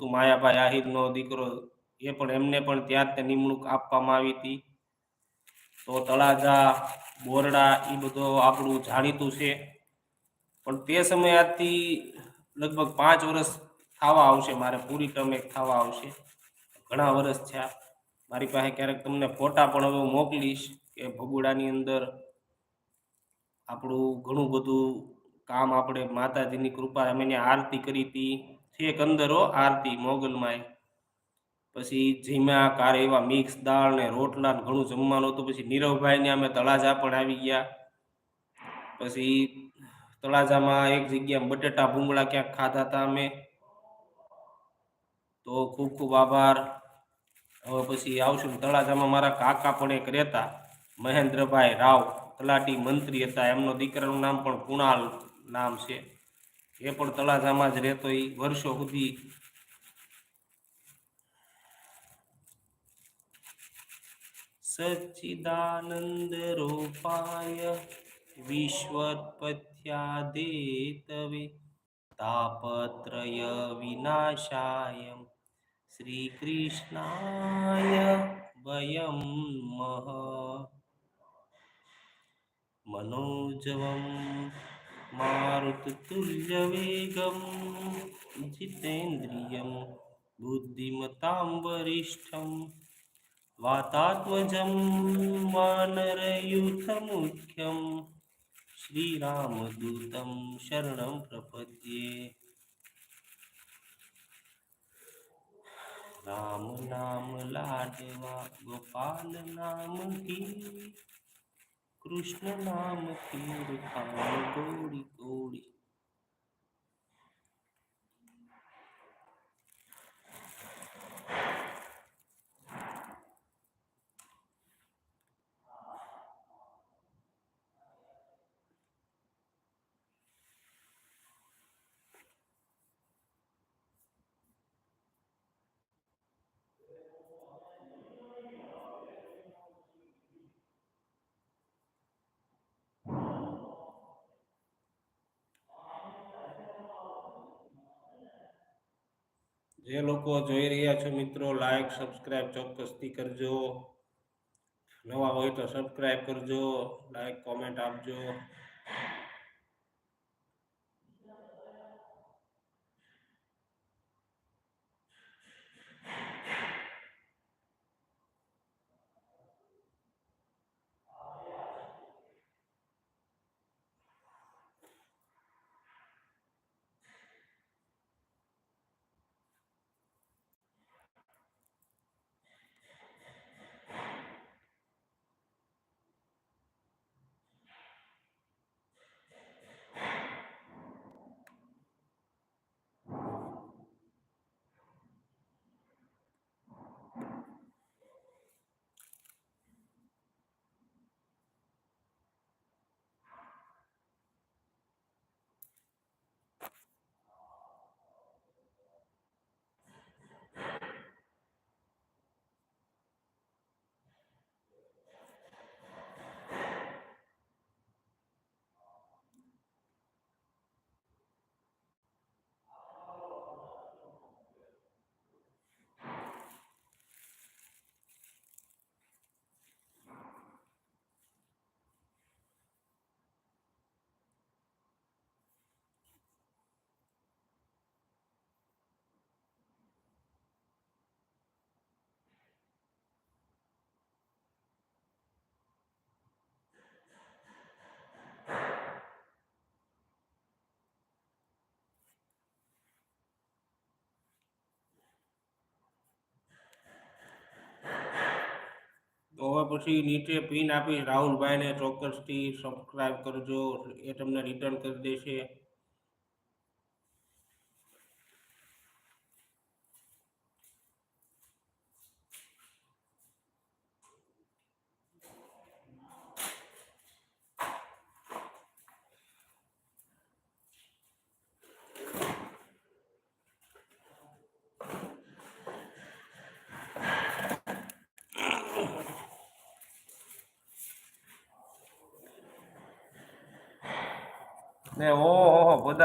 હતું, માયાભાઈ આહિરનો દીકરો, એ પણ એમને પણ ત્યાં જ નિમણૂક આપવામાં આવી હતી. તો તળાજા, બોરડા એ બધો આપણું જાણીતું છે. પણ તે સમયે આજથી લગભગ 5 વર્ષ થવા આવશે, મારે પૂરી ટર્મ એક થવા આવશે, ઘણા વર્ષ થયા. મારી પાસે ક્યારેક તમને ફોટા પણ હવે મોકલીશ કે ભગુડાની અંદર આપણું ઘણું બધું કામ, આપણે માતાજીની કૃપા, અમે ત્યાં આરતી કરી હતી, છેક અંદર આરતી મોગલમાં. પછી જીમા કારે એવા મિક્સ દાળ ને રોટલા ને ઘણું જમવાનું હતું. પછી નીરવભાઈને અમે તળાજા પણ આવી ગયા. પછી તળાજામાં એક જગ્યા બટેટા ભૂંગળા ક્યાંક ખાધા હતા અમે. તો ખૂબ ખૂબ આભાર. હવે પછી આવશું. તળાજામાં મારા કાકા પણ એક રહેતા, મહેન્દ્રભાઈ રાવ, તલાટી મંત્રી હતા. એમનો દીકરાનું નામ પણ કુણાલ નામ છે, એ પણ તળાજામાં જ રહેતો એ વર્ષો સુધી. સચ્ચિદાનંદ રૂપાય વિશ્વોત્પત્યાદેતવે તાપત્રય વિનાશાય શ્રી કૃષ્ણાય વયમ મહ. મનોજવમ મારુતતુલ્યવેગમ જીતેન્દ્રિયમ બુદ્ધિમતાં વરિષ્ઠમ વાતાત્મજં વાનરયુથમુખ્યમ શ્રીરામદૂતમ શરણં પ્રપદ્યે. રામ નામ લાડવા ગોપાલ નામ કી, કૃષ્ણ નામ કી ખાન ગોડી ગોડી. જે લોકો જોઈ રહ્યા છો મિત્રો, લાઈક સબસ્ક્રાઇબ ચોક્કસથી કરજો. નવા હોય તો સબસ્ક્રાઇબ કરજો, લાઈક કોમેન્ટ આપજો. તો હવે પછી નીચે પિન આપીશ, રાહુલભાઈને ચોક્કસથી સબસ્ક્રાઇબ કરજો, એ તમને રિટર્ન કરી દેશે. ને ઓહો બધા